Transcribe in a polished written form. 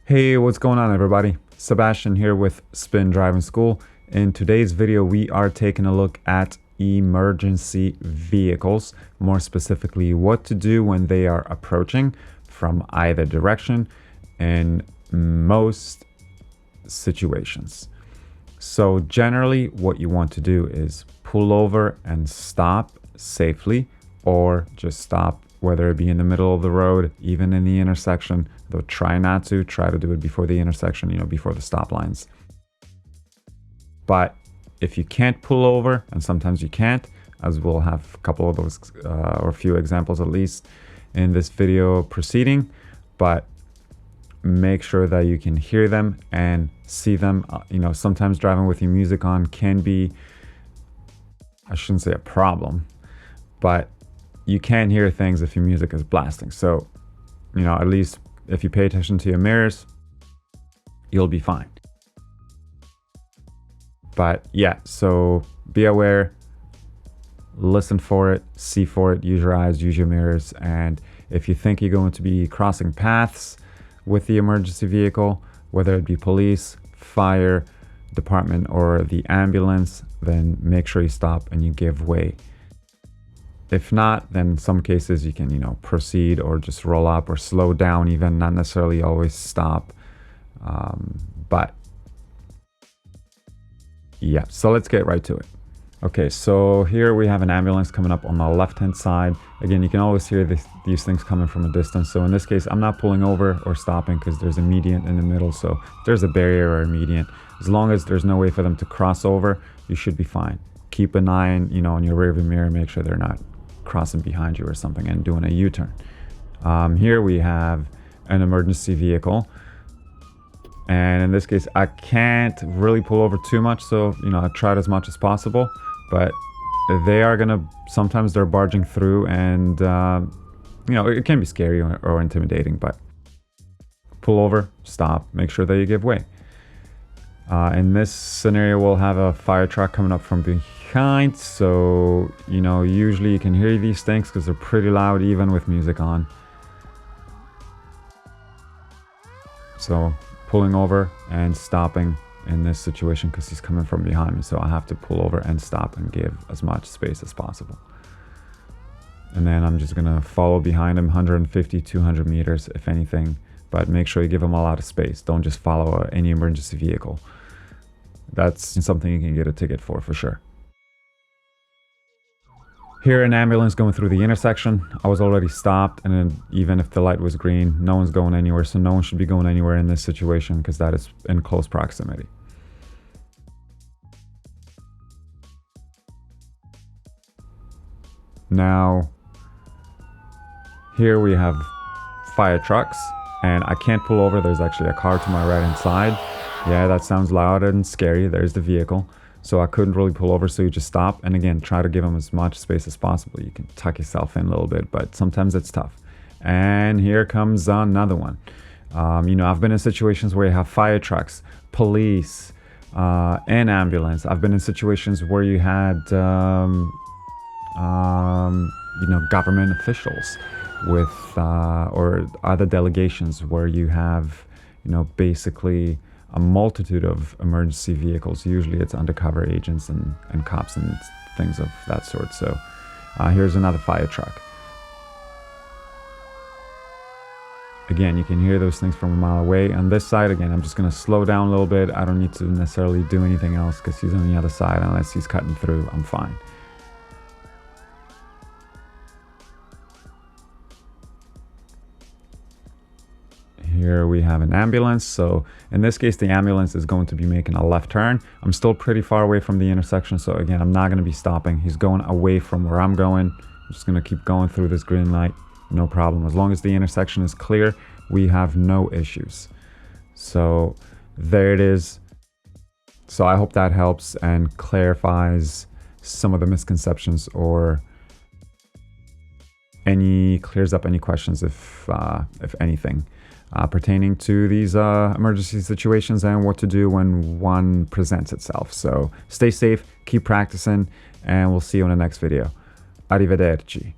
Hey, what's going on everybody? Sebastian here with Spin Driving School. In today's video, we are taking a look at emergency vehicles, more specifically what to do when they are approaching from either direction in most situations. So generally what you want to do is pull over and stop safely, or just stop, whether it be in the middle of the road, even in the intersection, though try to do it before the intersection, before the stop lines. But if you can't pull over, and sometimes you can't, as we'll have a couple of those or a few examples at least in this video proceeding, but make sure that you can hear them and see them. Sometimes driving with your music on can be, I shouldn't say a problem, but you can't hear things if your music is blasting. So, at least if you pay attention to your mirrors, you'll be fine. But yeah, so be aware, listen for it, see for it, use your eyes, use your mirrors. And if you think you're going to be crossing paths with the emergency vehicle, whether it be police, fire department, or the ambulance, then make sure you stop and you give way. If not, then in some cases you can, proceed or just roll up or slow down, even not necessarily always stop. But yeah, so let's get right to it. Okay, so here we have an ambulance coming up on the left-hand side. Again, you can always hear these things coming from a distance. So in this case, I'm not pulling over or stopping because there's a median in the middle. So there's a barrier or a median. As long as there's no way for them to cross over, you should be fine. Keep an eye on, on your rearview mirror, make sure they're not crossing behind you or something and doing a U-turn. Here we have an emergency vehicle. And in this case, I can't really pull over too much. So, I tried as much as possible. But they are sometimes they're barging through, and it can be scary or intimidating, but pull over, stop, make sure that you give way. In this scenario, we'll have a fire truck coming up from behind. So, usually you can hear these things because they're pretty loud, even with music on. So pulling over and stopping in this situation because he's coming from behind me, so I have to pull over and stop and give as much space as possible. And then I'm just gonna follow behind him 150, 200 meters if anything, but make sure you give him a lot of space. Don't just follow any emergency vehicle. That's something you can get a ticket for sure. Here, an ambulance going through the intersection. I was already stopped, and then even if the light was green, no one's going anywhere, so no one should be going anywhere in this situation because that is in close proximity. Now, here we have fire trucks, and I can't pull over. There's actually a car to my right hand side. Yeah, that sounds loud and scary. There's the vehicle. So I couldn't really pull over, so you just stop. And again, try to give them as much space as possible. You can tuck yourself in a little bit, but sometimes it's tough. And here comes another one. I've been in situations where you have fire trucks, police, and ambulance. I've been in situations where you had, government officials with, or other delegations where you have, basically a multitude of emergency vehicles. Usually it's undercover agents and cops and things of that sort. So here's another fire truck. Again, you can hear those things from a mile away. On this side, again, I'm just going to slow down a little bit. I don't need to necessarily do anything else because he's on the other side. Unless he's cutting through, I'm fine. Here we have an ambulance. So in this case, the ambulance is going to be making a left turn. I'm still pretty far away from the intersection. So again, I'm not going to be stopping. He's going away from where I'm going. I'm just going to keep going through this green light. No problem. As long as the intersection is clear, we have no issues. So there it is. So I hope that helps and clarifies some of the misconceptions, or clears up any questions if anything. Pertaining to these emergency situations and what to do when one presents itself. So stay safe, keep practicing, and we'll see you in the next video. Arrivederci.